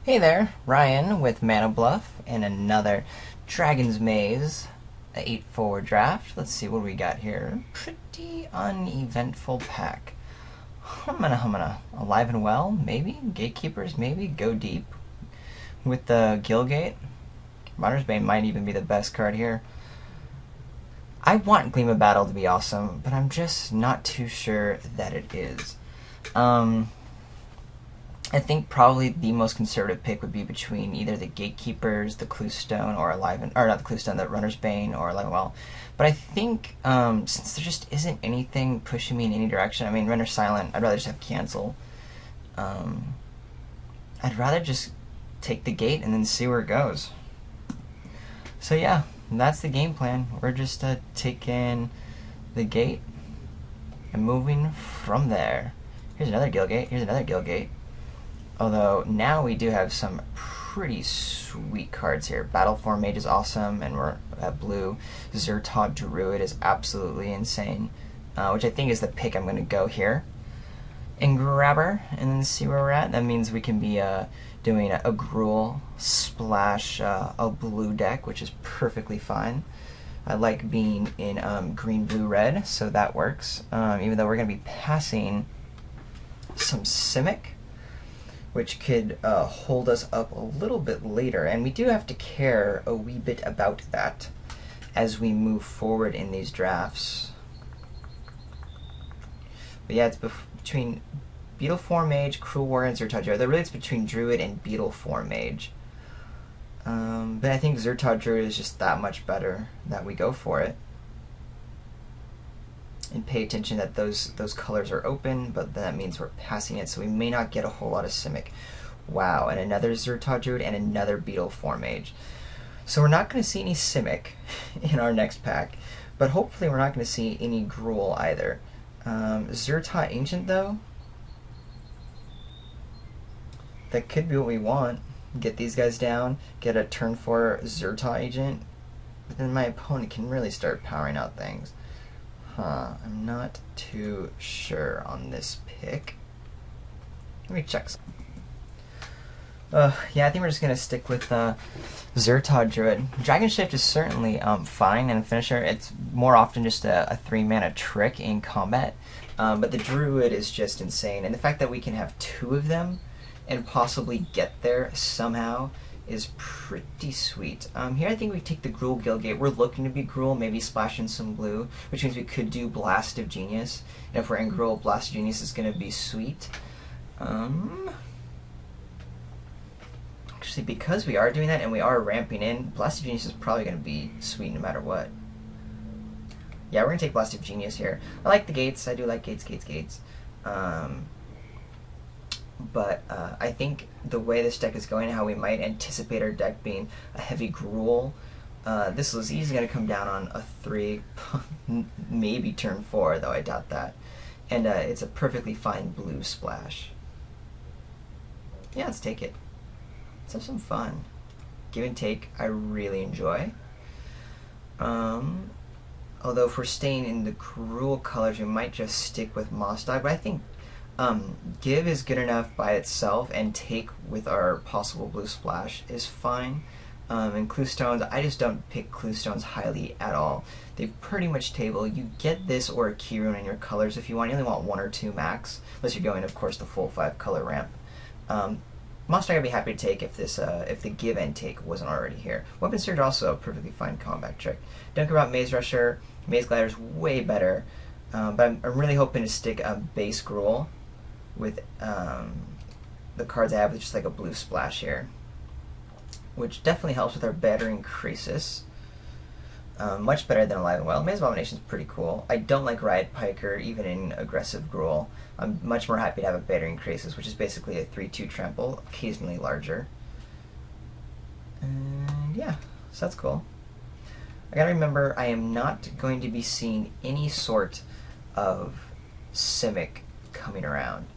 Hey there, Ryan with Mana Bluff and another Dragon's Maze 8-4 draft. Let's see what we got here. Pretty uneventful pack. Humana. Alive and well, maybe? Gatekeepers, maybe? Go deep. With the Gilgate. Runner's Bane might even be the best card here. I want Gleam of Battle to be awesome, but I'm just not too sure that it is. I think probably the most conservative pick would be between either the Gatekeepers, the Cluestone, or not the Cluestone, the Runner's Bane, or Alive and Well. But I think since there just isn't anything pushing me in any direction, I mean, Render Silent, I'd rather just have Cancel. I'd rather just take the gate and then see where it goes. So yeah, that's the game plan. We're just taking the gate and moving from there. Here's another Gilgate. Here's another Gilgate. Although now we do have some pretty sweet cards here. Battleform Mage is awesome, and we're at blue. Zertod Druid is absolutely insane, which I think is the pick I'm going to go here. And grab her, and then see where we're at. That means we can be doing a Gruul splash a blue deck, which is perfectly fine. I like being in green, blue, red, so that works. Even though we're going to be passing some Simic, which could hold us up a little bit later. And we do have to care a wee bit about that as we move forward in these drafts. But yeah, it's between Beetle Form Mage, Cruel Warrior, and Zertod Druid. Really, it's between Druid and Beetle Form Mage. But I think Zertod Druid is just that much better that we go for it. And pay attention that those colors are open, but that means we're passing it, so we may not get a whole lot of Simic. Wow, and another Zertod Druid and another Beetle Form Mage. So we're not going to see any Simic in our next pack, but hopefully we're not going to see any Gruul either. Zertod Ancient, though, that could be what we want. Get these guys down, get a turn 4 Zertod Agent, but then my opponent can really start powering out things. I'm not too sure on this pick. Let me check. Yeah, I think we're just gonna stick with Zertod Druid. Dragon Shift is certainly fine and a finisher. It's more often just a 3-mana trick in combat, but the Druid is just insane. And the fact that we can have 2 of them and possibly get there somehow is pretty sweet. Here I think we take the Gruul Gilgate. We're looking to be Gruul, maybe splash in some blue, which means we could do Blast of Genius. And if we're in Gruul, Blast of Genius is going to be sweet. Actually, because we are doing that and we are ramping in, Blast of Genius is probably going to be sweet no matter what. Yeah, we're going to take Blast of Genius here. I like the gates. I do like gates. But I think the way this deck is going, how we might anticipate our deck being a heavy Gruul, this is easily going to come down on a 3, maybe turn 4, though I doubt that. And it's a perfectly fine blue splash. Yeah, let's take it. Let's have some fun. Give and take, I really enjoy. Although if we're staying in the Gruul colors, we might just stick with Moss Dog, but I think give is good enough by itself, and take with our possible blue splash is fine. And Cluestones, I just don't pick Cluestones highly at all. They pretty much table. You get this or a Keyrune in your colors if you want. You only want 1 or 2 max, unless you're going, of course, the full 5 color ramp. Monster I'd be happy to take if this if the give and take wasn't already here. Weapon Surge also a perfectly fine combat trick. Don't care about Maze Rusher. Maze Glider is way better, but I'm really hoping to stick a base Gruul with the cards I have with just like a blue splash here, which definitely helps with our Battering Crisis. Much better than Alive and Well. Maze Abomination is pretty cool. I don't like Riot Piker even in aggressive Gruul. I'm much more happy to have a Battering Crisis, which is basically a 3/2 trample, occasionally larger. And yeah, so that's cool. I gotta remember I am not going to be seeing any sort of Simic coming around.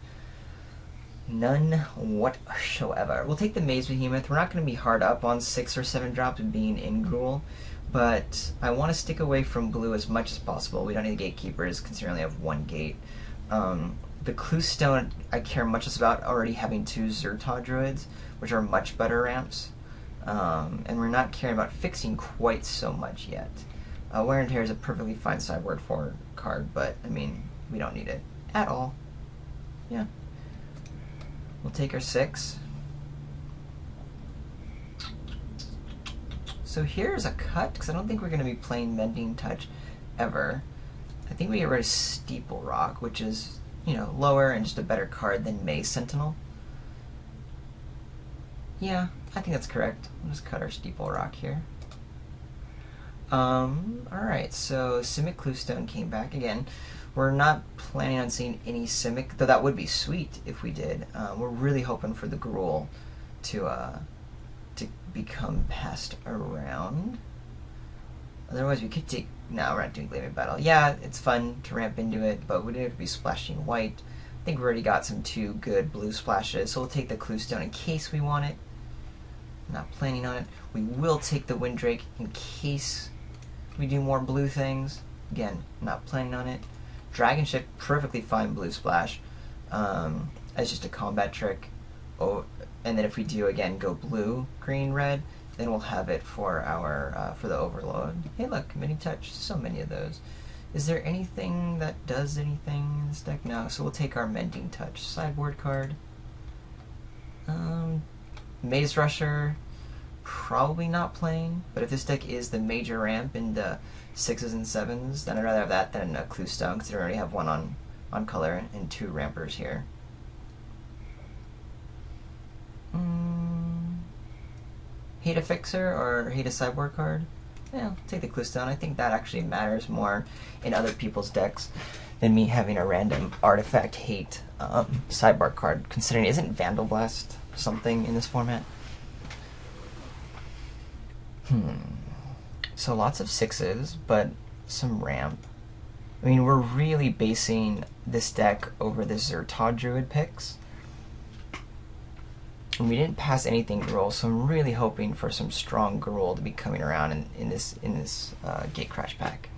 None whatsoever. We'll take the Maze Behemoth. We're not going to be hard up on 6 or 7 drops being in Gruul, but I want to stick away from blue as much as possible. We don't need Gatekeepers, considering we only have 1 gate. The Clue Stone I care much less about, already having 2 Zertod Druids, which are much better ramps. And we're not caring about fixing quite so much yet. Wear and Tear is a perfectly fine sideboard for card, but I mean, we don't need it at all. Yeah. We'll take our 6. So here's a cut, because I don't think we're going to be playing Mending Touch ever. I think we get rid of Steeple Rock, which is, you know, lower and just a better card than Maze Sentinel. Yeah, I think that's correct. We'll just cut our Steeple Rock here. Alright, so Simic Cluestone came back again. We're not planning on seeing any Simic, though that would be sweet if we did. We're really hoping for the Gruul to become passed around. Otherwise, we could take... No, we're not doing Gleaming Battle. Yeah, it's fun to ramp into it, but we don't have to be splashing white. I think we already got some 2 good blue splashes, so we'll take the Cluestone in case we want it. Not planning on it. We will take the Windrake in case we do more blue things. Again, not planning on it. Dragon Ship, perfectly fine blue splash as just a combat trick. Oh, and then if we do again go blue, green, red, then we'll have it for our for the Overload. Hey, look, Mini Touch. So many of those. Is there anything that does anything in this deck? No. So we'll take our Mending Touch sideboard card. Maze Rusher, probably not playing, but if this deck is the major ramp into 6s and 7s, then I'd rather have that than a Cluestone, because I already have 1 on color and 2 rampers here. Hate a Fixer or hate a sideboard card? Yeah, take the Cluestone. I think that actually matters more in other people's decks than me having a random artifact hate sideboard card, considering isn't Vandal Blast something in this format? So lots of 6s, but some ramp. I mean, we're really basing this deck over the Zertod Druid picks. And we didn't pass anything Gruul, so I'm really hoping for some strong Gruul to be coming around in this Gatecrash pack.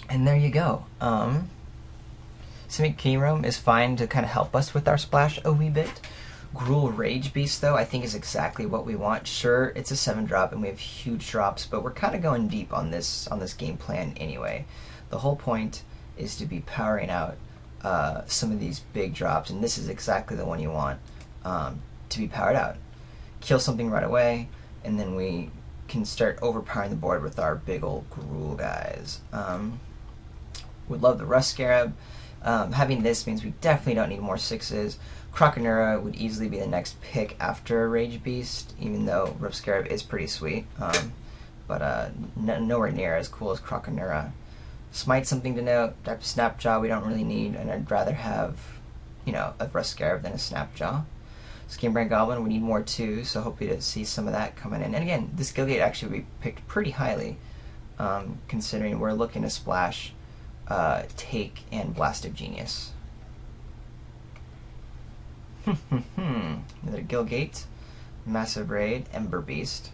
And there you go. Simic Keyroom is fine to kind of help us with our splash a wee bit. Gruul Rage Beast, though, I think is exactly what we want. Sure, it's a 7-drop and we have huge drops, but we're kind of going deep on this game plan anyway. The whole point is to be powering out some of these big drops, and this is exactly the one you want to be powered out. Kill something right away, and then we can start overpowering the board with our big old Gruul guys. Would love the Rust Scarab. Having this means we definitely don't need more 6s. Croconura would easily be the next pick after Rage Beast, even though Rust Scarab is pretty sweet, but nowhere near as cool as Croconura. Smite, something to note. Snapjaw we don't really need, and I'd rather have, you know, a Rust Scarab than a Snapjaw. Skinbrand Goblin, we need more too, so hopefully to see some of that coming in. And again, this Gilgate actually would be picked pretty highly, considering we're looking to splash Take and Blast of Genius. Another Gilgate, Massive Raid, Ember Beast.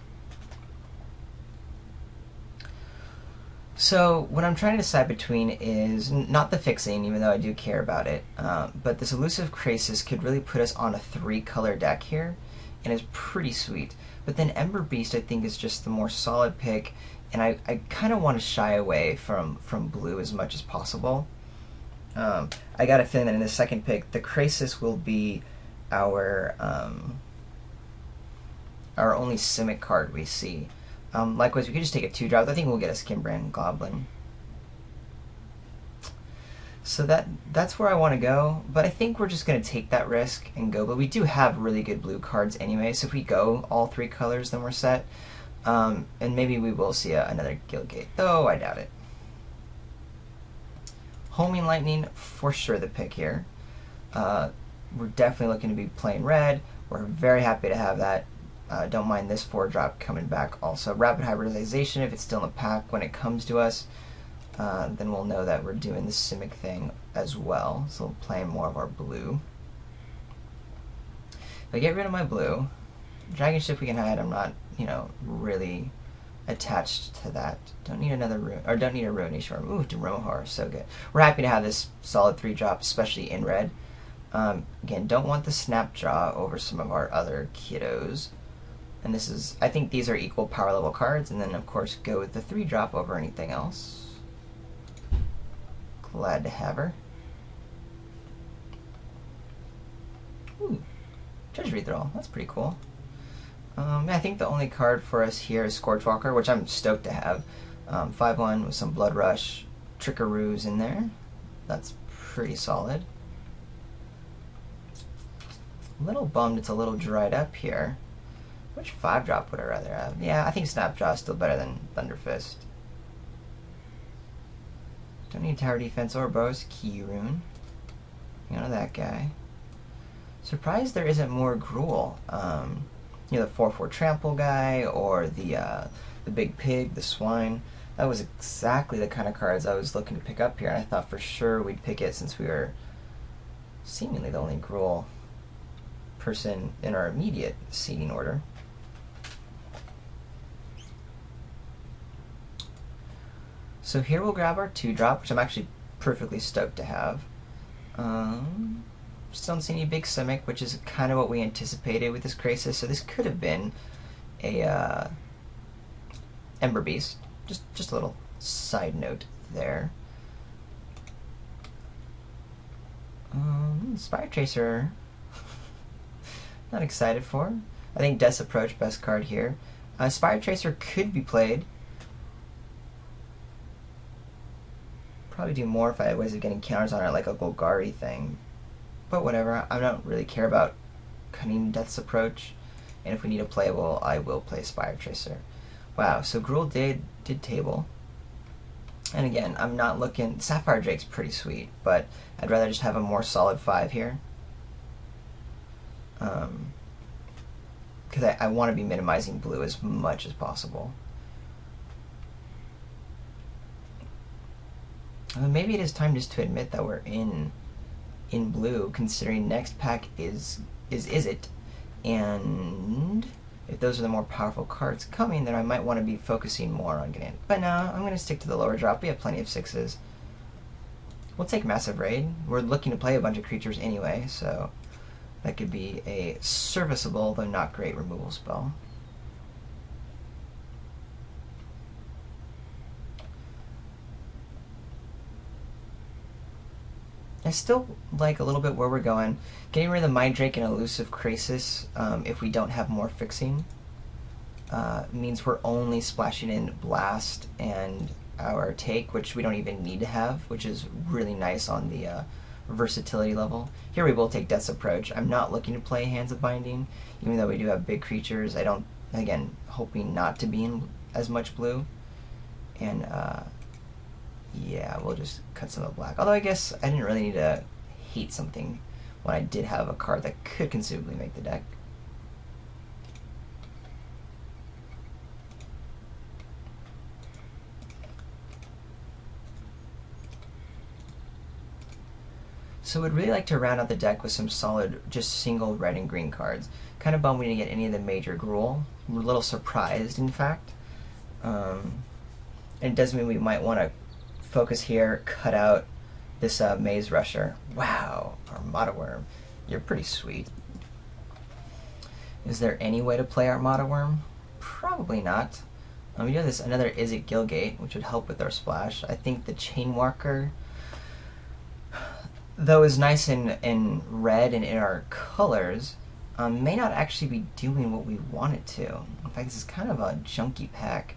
So what I'm trying to decide between is not the fixing, even though I do care about it, but this Elusive Krasis could really put us on a 3-color deck here, and is pretty sweet. But then Ember Beast I think is just the more solid pick, and I kind of want to shy away from blue as much as possible. I got a feeling that in the second pick, the Krasis will be our only Simic card we see. Likewise, we could just take a 2-drop. I think we'll get a Skinbrand Goblin. So that's where I want to go, but I think we're just going to take that risk and go. But we do have really good blue cards anyway, so if we go all 3 colors, then we're set. And maybe we will see another Gilgate, though I doubt it. Homing Lightning, for sure the pick here. We're definitely looking to be playing red. We're very happy to have that. Don't mind this 4-drop coming back also. Rapid Hybridization, if it's still in the pack when it comes to us, then we'll know that we're doing the Simic thing as well. So we'll play more of our blue. If I get rid of my blue, Dragon Ship we can hide. I'm not, you know, really attached to that. Don't need another or don't need a Ruination Worm. Ooh, Deromohar, so good. We're happy to have this solid 3-drop, especially in red. Again, don't want the Snapjaw over some of our other kiddos. And this is, I think these are equal power level cards, and then of course go with the 3-drop over anything else. Glad to have her. Ooh, Treasury Thrall, that's pretty cool. I think the only card for us here is Scorchwalker, which I'm stoked to have. 5/1 with some Blood Rush, Trickaroos in there. That's pretty solid. A little bummed it's a little dried up here. Which 5-drop would I rather have? Yeah, I think Snapjaw is still better than Thunderfist. Don't need Tower Defense or Bows. Key Rune. You know that guy. Surprised there isn't more Gruul. You know, the 4/4 Trample guy, or the Big Pig, the Swine. That was exactly the kind of cards I was looking to pick up here, and I thought for sure we'd pick it since we were seemingly the only Gruul person in our immediate seeding order. So here we'll grab our 2-drop, which I'm actually perfectly stoked to have. Still don't see any big Simic, which is kind of what we anticipated with this Krasis. So this could have been a Ember Beast. Just a little side note there. Spire Tracer, not excited for. I think Death's Approach, best card here. Spire Tracer could be played. Probably do more if I had ways of getting counters on it, like a Golgari thing. But whatever, I don't really care about cutting Death's Approach. And if we need a playable, I will play Spire Tracer. Wow, so Gruul did table. And again, I'm not looking... Sapphire Drake's pretty sweet, but I'd rather just have a more solid 5 here. Because I want to be minimizing blue as much as possible. Maybe it is time just to admit that we're in blue, considering next pack is it, and if those are the more powerful cards coming, then I might want to be focusing more on getting it. But no, I'm going to stick to the lower drop. We have plenty of 6s. We'll take Massive Raid. We're looking to play a bunch of creatures anyway, so that could be a serviceable, though not great, removal spell. I still like a little bit where we're going. Getting rid of the Mind Drake and Elusive Krasis, if we don't have more fixing, means we're only splashing in Blast and our Take, which we don't even need to have, which is really nice on the versatility level. Here we will take Death's Approach. I'm not looking to play Hands of Binding, even though we do have big creatures. I don't, again, hoping not to be in as much blue. And, yeah, we'll just cut some of the black. Although I guess I didn't really need to hate something when I did have a card that could conceivably make the deck. So would really like to round out the deck with some solid, just single red and green cards. Kind of bummed we didn't get any of the major Gruul. We're a little surprised, in fact. And it does mean we might want to focus here, cut out this Maze Rusher. Wow, Armada Worm, you're pretty sweet. Is there any way to play Armada Worm? Probably not. We do have this another Izzet Gilgate, which would help with our splash. I think the Chainwalker, though is nice in red and in our colors, may not actually be doing what we want it to. In fact, this is kind of a junky pack.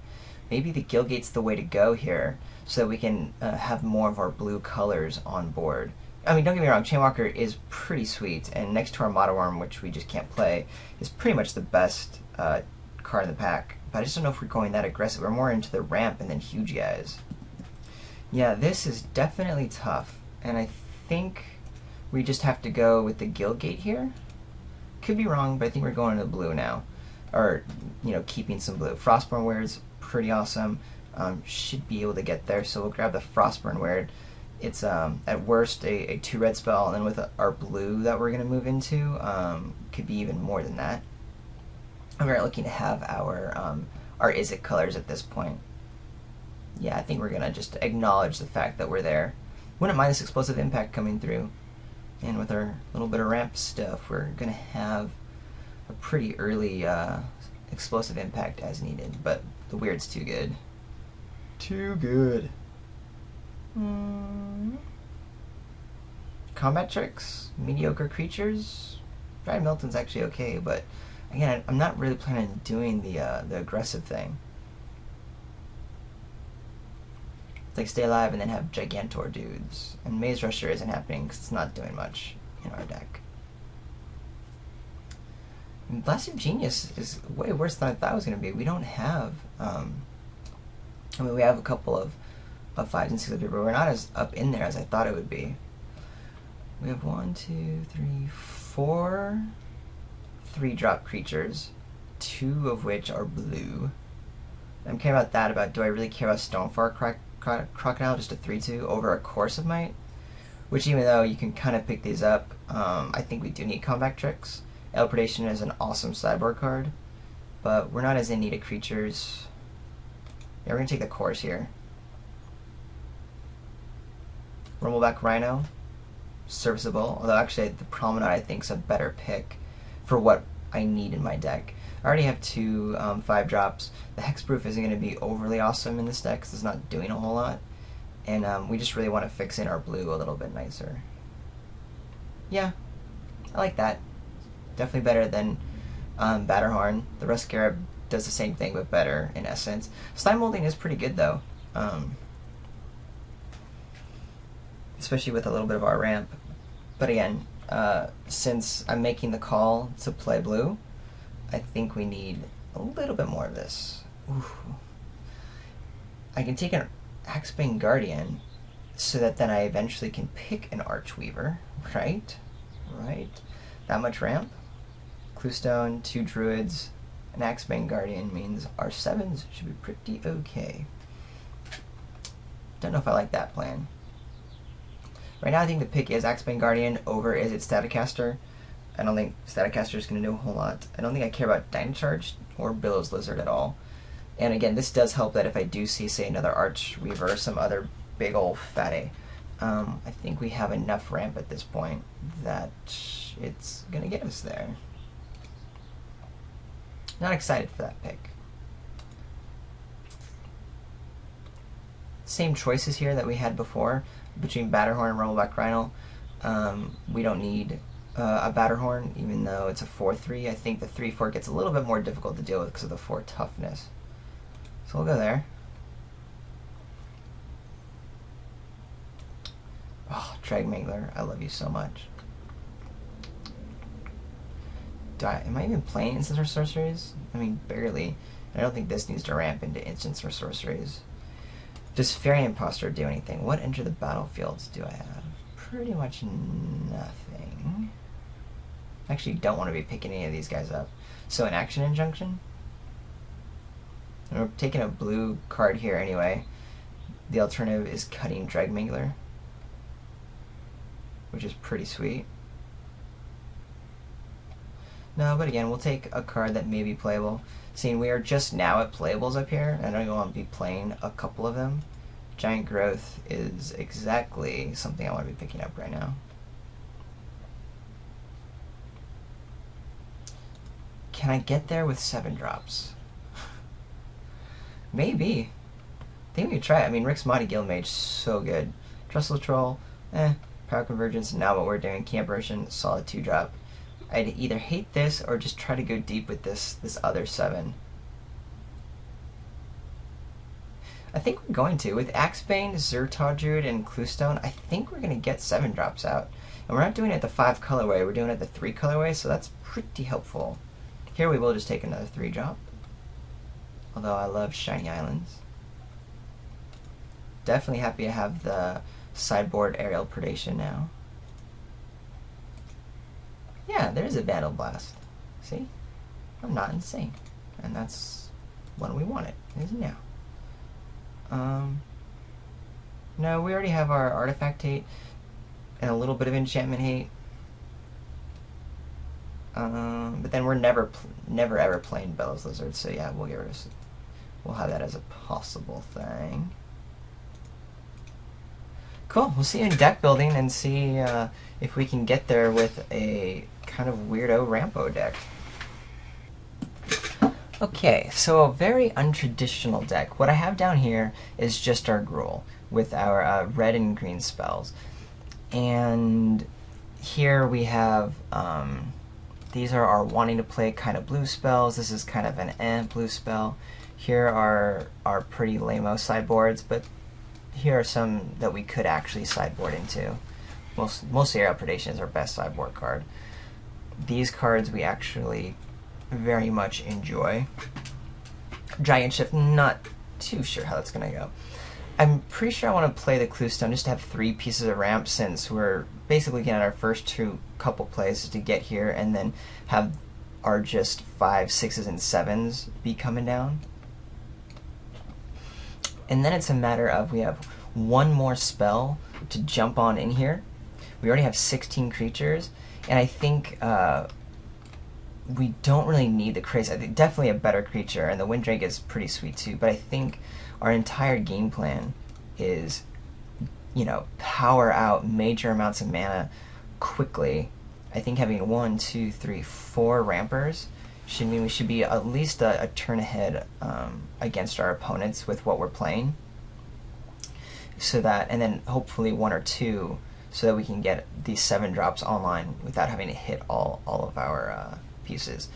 Maybe the Gilgate's the way to go here, so that we can have more of our blue colors on board. I mean, don't get me wrong, Chainwalker is pretty sweet, and next to our Armada Worm, which we just can't play, is pretty much the best card in the pack. But I just don't know if we're going that aggressive. We're more into the ramp and then huge guys. Yeah, this is definitely tough, and I think we just have to go with the Gilgate here. Could be wrong, but I think we're going to blue now. Or, you know, keeping some blue. Frostborn Weird's pretty awesome. Should be able to get there, so we'll grab the Frostburn Weird. It's at worst a 2-red spell, and then with our blue that we're going to move into, could be even more than that. And we're looking to have our our is it colors at this point. Yeah, I think we're gonna just acknowledge the fact that we're there. Wouldn't mind this explosive impact coming through. And with our little bit of ramp stuff, we're gonna have a pretty early explosive impact as needed, but the weird's too good. Too good. Combat tricks, mediocre creatures. Dry Milton's actually okay, but again, I'm not really planning on doing the aggressive thing. It's like stay alive and then have Gigantor dudes. And Maze Rusher isn't happening because it's not doing much in our deck. And Blasted Genius is way worse than I thought it was going to be. We don't have, I mean, we have a couple of 5s and 6s, but we're not as up in there as I thought it would be. We have 1, 2, 3, 4 3-drop creatures, 2 of which are blue. I'm caring about that. About do I really care about Stonefar Crocodile, just a 3/2 over a Course of Might? Which, even though you can kind of pick these up, I think we do need Combat Tricks. El Predation is an awesome sideboard card, but we're not as in need of creatures. Yeah, we're gonna take the Course here. Rumbleback Rhino, serviceable. Although actually the Promenade I think is a better pick for what I need in my deck. I already have 2 5-drops. The Hexproof isn't going to be overly awesome in this deck because it's not doing a whole lot. And we just really want to fix in our blue a little bit nicer. Yeah, I like that. Definitely better than Batterhorn. The Rescarab does the same thing but better in essence. Slime Molding is pretty good though. Especially with a little bit of our ramp. But again, since I'm making the call to play blue, I think we need a little bit more of this. Ooh. I can take an Axebane Guardian so that then I eventually can pick an Archweaver, right? Right? That much ramp. Cluestone, 2 Druids, an Axebane Guardian means our 7s should be pretty okay. Don't know if I like that plan. Right now I think the pick is Axebane Guardian over Is It Staticaster. I don't think Staticaster is going to do a whole lot. I don't think I care about Dynacharge or Billows Lizard at all. And again, this does help that if I do see, say, another Archweaver or some other big old fatty, I think we have enough ramp at this point that it's going to get us there. Not excited for that pick. Same choices here that we had before between Batterhorn and Rumbleback Rhino. We don't need a Batterhorn, even though it's a 4/3. I think the 3/4 gets a little bit more difficult to deal with because of the 4 toughness. So we'll go there. Oh, Dragmangler, I love you so much. Am I even playing instants or sorceries? I mean, barely. I don't think this needs to ramp into instants or sorceries. Does Fairy Imposter do anything? What enter the battlefields do I have? Pretty much nothing. I actually don't want to be picking any of these guys up. So an Action Injunction? And we're taking a blue card here anyway. The alternative is cutting Dragmangler, which is pretty sweet. No, but again, we'll take a card that may be playable. Seeing we are just now at playables up here, and I don't want to be playing a couple of them. Giant Growth is exactly something I want to be picking up right now. Can I get there with 7 drops? Maybe. I think we could try it. I mean, Rick's Mighty Guildmage, so good. Trestle Troll, Power Convergence, now what we're doing, Camp Version, solid 2-drop. I'd either hate this or just try to go deep with this other 7. I think we're going to. With Axebane, Zertod Druid, and Cluestone, I think we're going to get 7 drops out. And we're not doing it the 5 colorway, we're doing it the 3 colorway, so that's pretty helpful. Here we will just take another 3-drop. Although I love Shiny Islands. Definitely happy to have the sideboard Aerial Predation now. Yeah, there's a Vandal Blast. See? I'm not insane. And that's when we want it, is now. No, we already have our Artifact Hate and a little bit of Enchantment Hate. But then we're never ever playing Bellows Lizard, so yeah, we'll get rid of we'll have that as a possible thing. Cool. We'll see you in deck building and see if we can get there with a kind of weirdo Rampo deck. Okay, so a very untraditional deck. What I have down here is just our Gruul with our red and green spells. And here we have, these are our wanting to play kind of blue spells. This is kind of an blue spell. Here are our pretty lame-o sideboards, but here are some that we could actually sideboard into. Mostly Aerial Predation is our best sideboard card. These cards we actually very much enjoy. Giant Shift, not too sure how that's going to go. I'm pretty sure I want to play the Cluestone just to have 3 pieces of ramp, since we're basically getting our first couple plays to get here, and then have our just 5s, 6s, and 7s be coming down. And then it's a matter of we have one more spell to jump on in here. We already have 16 creatures, and I think we don't really need the Krasis. I think definitely a better creature, and the Windrake is pretty sweet too, but I think our entire game plan is, you know, power out major amounts of mana quickly. I think having 1, 2, 3, 4 rampers should mean we should be at least a turn ahead against our opponents with what we're playing. So that, and then hopefully 1 or 2, so that we can get these 7 drops online without having to hit all of our pieces.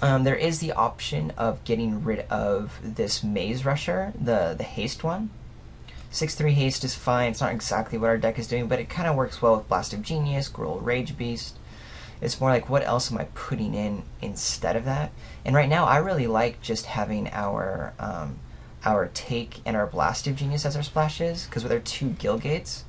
There is the option of getting rid of this Maze Rusher, the haste one. 6/3 haste is fine. It's not exactly what our deck is doing, but it kind of works well with Blast of Genius, Gruul Rage Beast. It's more like, what else am I putting in instead of that? And right now, I really like just having our Take and our Blast of Genius as our splashes, because with our 2 Gilgates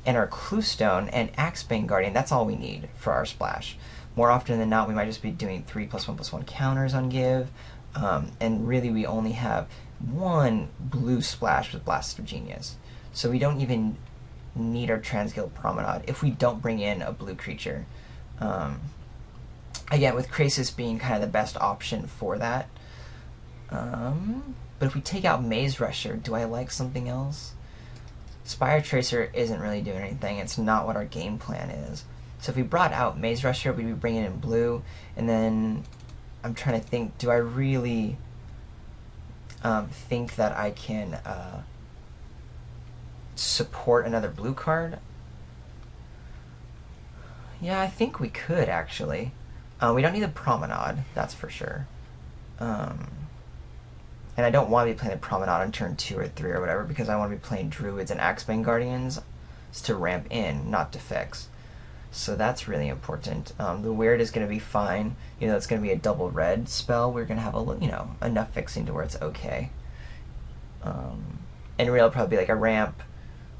and our Cluestone and Axebane Guardian, that's all we need for our splash. More often than not, we might just be doing 3+1/+1 counters on Give, and really we only have 1 blue splash with Blast of Genius. So we don't even need our Transguild Promenade if we don't bring in a blue creature. Again, with Krasis being kind of the best option for that. But if we take out Maze Rusher, do I like something else? Spire Tracer isn't really doing anything. It's not what our game plan is. So if we brought out Maze Rusher, we'd be bringing in blue, and then I'm trying to think, do I really think that I can support another blue card? Yeah, I think we could, actually. We don't need a Promenade, that's for sure. And I don't want to be playing the Promenade on turn 2 or 3 or whatever, because I want to be playing Druids and Axebane Guardians to ramp in, not to fix. So that's really important. The Weird is going to be fine. You know, it's going to be a double red spell. We're going to have enough fixing to where it's okay. And it'll probably be like a ramp,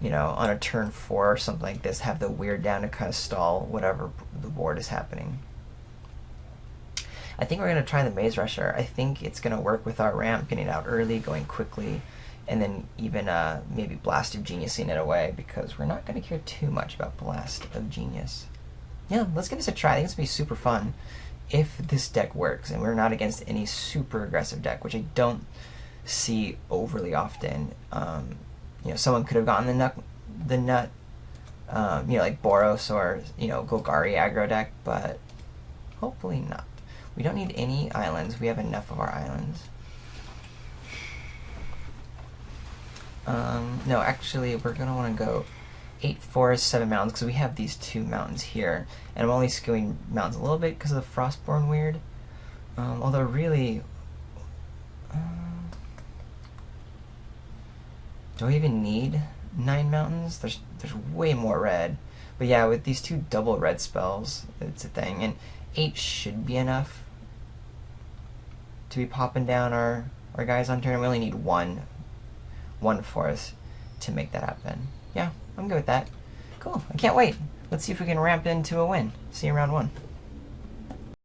on a turn 4 or something like this. Have the Weird down to kind of stall whatever the board is happening. I think we're going to try the Maze Rusher. I think it's going to work with our ramp, getting out early, going quickly, and then even maybe Blast of Geniusing it away, because we're not going to care too much about Blast of Genius. Yeah, let's give this a try. I think it's going to be super fun if this deck works, and we're not against any super aggressive deck, which I don't see overly often. Someone could have gotten the nut, like Boros or, Golgari aggro deck, but hopefully not. We don't need any islands. We have enough of our islands. No, actually, we're going to want to go 8 forests, 7 mountains, because we have these 2 mountains here. And I'm only skewing mountains a little bit because of the Frostborn Weird. Although, really... do I even need 9 mountains? There's way more red. But yeah, with these 2 double red spells, it's a thing. And 8 should be enough to be popping down our guys on turn. We only need one forest to make that happen. Yeah, I'm good with that. Cool, I can't wait. Let's see if we can ramp into a win. See you in round 1.